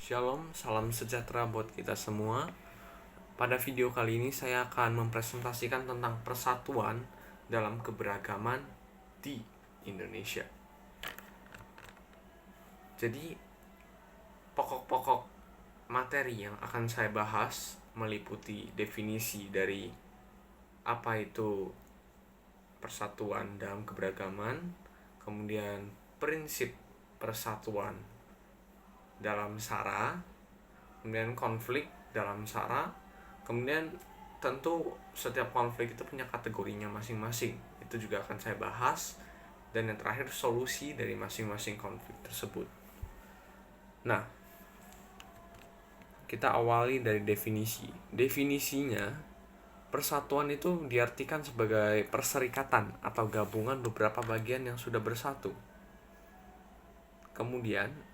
Shalom, salam sejahtera buat kita semua. Pada video kali ini saya akan mempresentasikan tentang persatuan dalam keberagaman di Indonesia. Jadi, pokok-pokok materi yang akan saya bahas meliputi definisi dari apa itu persatuan dalam keberagaman, kemudian prinsip persatuan dalam SARA, kemudian konflik dalam SARA, kemudian tentu setiap konflik itu punya kategorinya masing-masing. Itu juga akan saya bahas, dan yang terakhir solusi dari masing-masing konflik tersebut. Nah, kita awali dari definisi. Definisinya, persatuan itu diartikan sebagai perserikatan atau gabungan beberapa bagian yang sudah bersatu. Kemudian,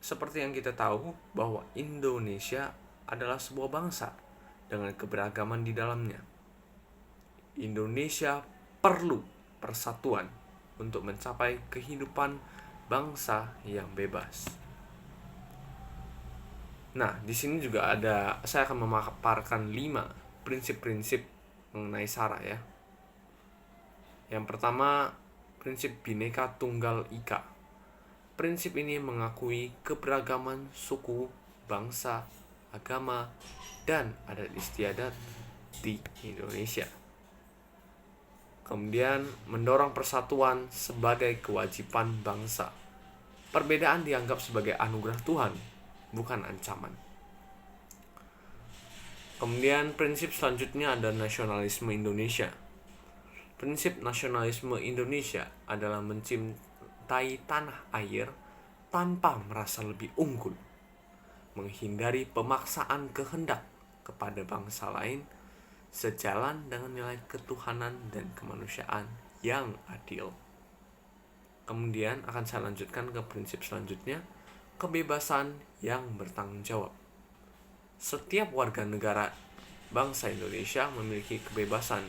seperti yang kita tahu bahwa Indonesia adalah sebuah bangsa dengan keberagaman di dalamnya. Indonesia perlu persatuan untuk mencapai kehidupan bangsa yang bebas. Nah, di sini juga saya akan memaparkan 5 prinsip-prinsip mengenai SARA ya. Yang pertama, prinsip Bhinneka Tunggal Ika. Prinsip ini mengakui keberagaman suku, bangsa, agama, dan adat istiadat di Indonesia. Kemudian, mendorong persatuan sebagai kewajiban bangsa. Perbedaan dianggap sebagai anugerah Tuhan, bukan ancaman. Kemudian, prinsip selanjutnya ada nasionalisme Indonesia. Prinsip nasionalisme Indonesia adalah mencintai tanah air tanpa merasa lebih unggul, menghindari pemaksaan kehendak kepada bangsa lain, sejalan dengan nilai ketuhanan dan kemanusiaan yang adil. Kemudian akan saya lanjutkan ke prinsip selanjutnya, kebebasan yang bertanggung jawab. Setiap warga negara bangsa Indonesia memiliki kebebasan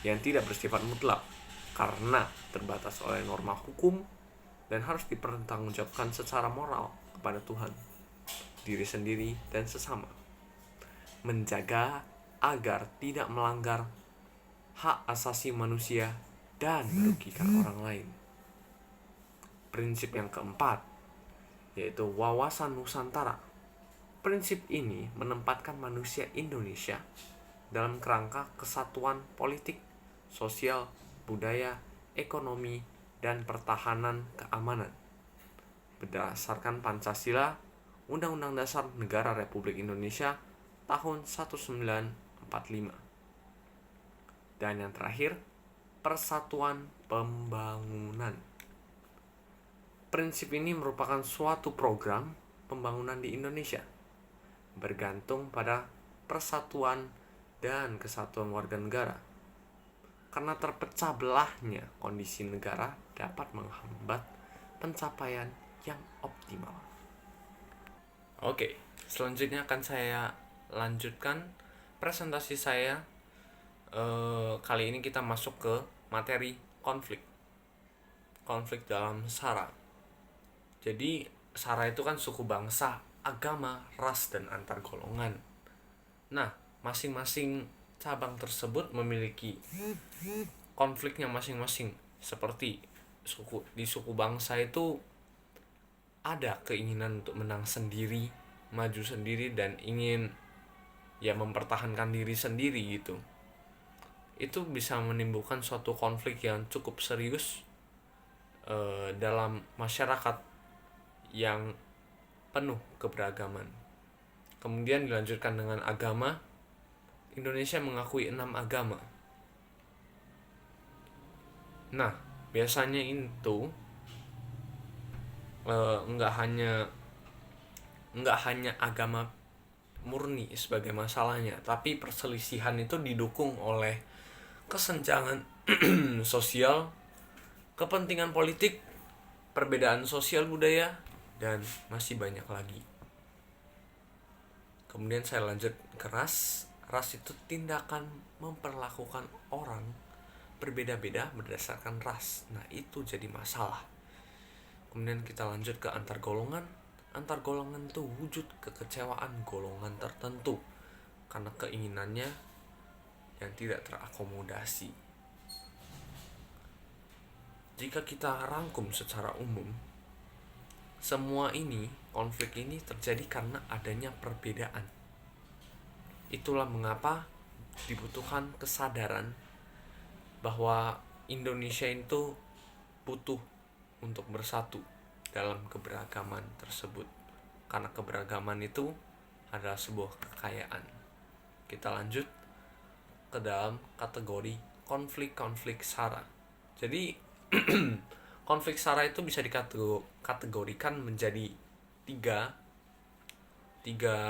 yang tidak bersifat mutlak karena terbatas oleh norma hukum dan harus dipertanggungjawabkan secara moral kepada Tuhan, diri sendiri, dan sesama. Menjaga agar tidak melanggar hak asasi manusia dan merugikan orang lain. Prinsip yang keempat, yaitu wawasan Nusantara. Prinsip ini menempatkan manusia Indonesia dalam kerangka kesatuan politik, sosial, budaya, ekonomi, dan pertahanan keamanan. Berdasarkan Pancasila, Undang-Undang Dasar Negara Republik Indonesia tahun 1945. Dan yang terakhir, persatuan pembangunan. Prinsip ini merupakan suatu program pembangunan di Indonesia, bergantung pada persatuan dan kesatuan warga negara. Karena terpecah belahnya kondisi negara dapat menghambat pencapaian yang optimal. Oke, selanjutnya akan saya lanjutkan presentasi saya. Kali ini kita masuk ke materi konflik dalam SARA. Jadi SARA itu kan suku bangsa, agama, ras, dan antar golongan. Nah, masing-masing cabang tersebut memiliki konfliknya masing-masing. Seperti di suku bangsa itu ada keinginan untuk menang sendiri, maju sendiri, dan ingin mempertahankan diri sendiri gitu. Itu bisa menimbulkan suatu konflik yang cukup serius dalam masyarakat yang penuh keberagaman. Kemudian dilanjutkan dengan agama. Indonesia mengakui 6 agama. Nah, biasanya itu enggak hanya agama murni sebagai masalahnya, tapi perselisihan itu didukung oleh kesenjangan sosial, kepentingan politik, perbedaan sosial budaya, dan masih banyak lagi. Kemudian saya lanjut ke ras. Ras itu tindakan memperlakukan orang berbeda-beda berdasarkan ras. Nah, itu jadi masalah. Kemudian kita lanjut ke antar golongan. antar golongan itu wujud kekecewaan golongan tertentu karena keinginannya yang tidak terakomodasi. Jika kita rangkum secara umum, semua ini, konflik ini terjadi karena adanya perbedaan. Itulah mengapa dibutuhkan kesadaran bahwa Indonesia itu butuh untuk bersatu dalam keberagaman tersebut. Karena keberagaman itu adalah sebuah kekayaan. Kita lanjut ke dalam kategori konflik-konflik SARA. Jadi konflik SARA itu bisa dikategorikan menjadi tiga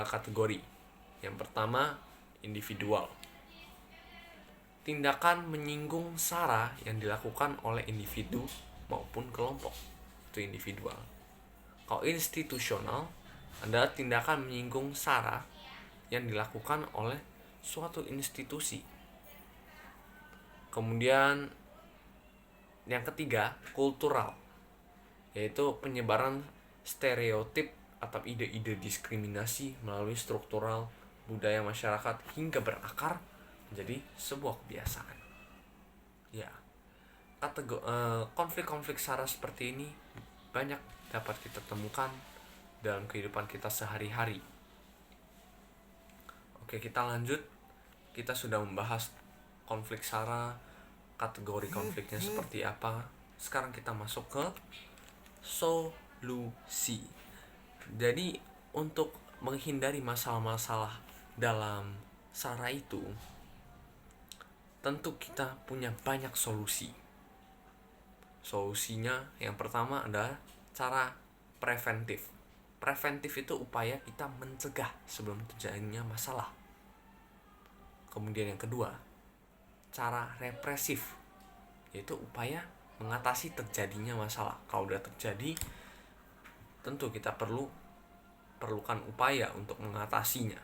kategori. Yang pertama, individual. Tindakan menyinggung SARA yang dilakukan oleh individu maupun kelompok, itu individual. Kalau institusional adalah tindakan menyinggung SARA yang dilakukan oleh suatu institusi. Kemudian yang ketiga, kultural, yaitu penyebaran stereotip atau ide-ide diskriminasi melalui struktural budaya masyarakat hingga berakar menjadi sebuah kebiasaan. Ya, konflik-konflik SARA seperti ini banyak dapat kita temukan dalam kehidupan kita sehari-hari. Oke, kita lanjut. Kita sudah membahas konflik SARA, kategori konfliknya seperti apa. Sekarang kita masuk ke solusi. Jadi untuk menghindari masalah-masalah dalam SARA itu, tentu kita punya banyak solusi. Solusinya yang pertama adalah cara preventif. Preventif itu upaya kita mencegah sebelum terjadinya masalah. Kemudian yang kedua, cara represif, yaitu upaya mengatasi terjadinya masalah. Kalau udah terjadi, tentu kita perlukan upaya untuk mengatasinya.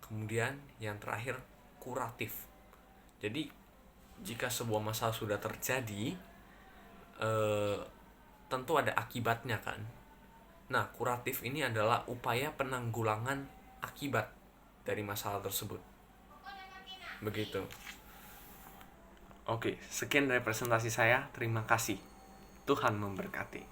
Kemudian yang terakhir, kuratif. Jadi jika sebuah masalah sudah terjadi, tentu ada akibatnya kan. Nah, kuratif ini adalah upaya penanggulangan akibat dari masalah tersebut. Begitu. Oke, sekian dari presentasi saya. Terima kasih. Tuhan memberkati.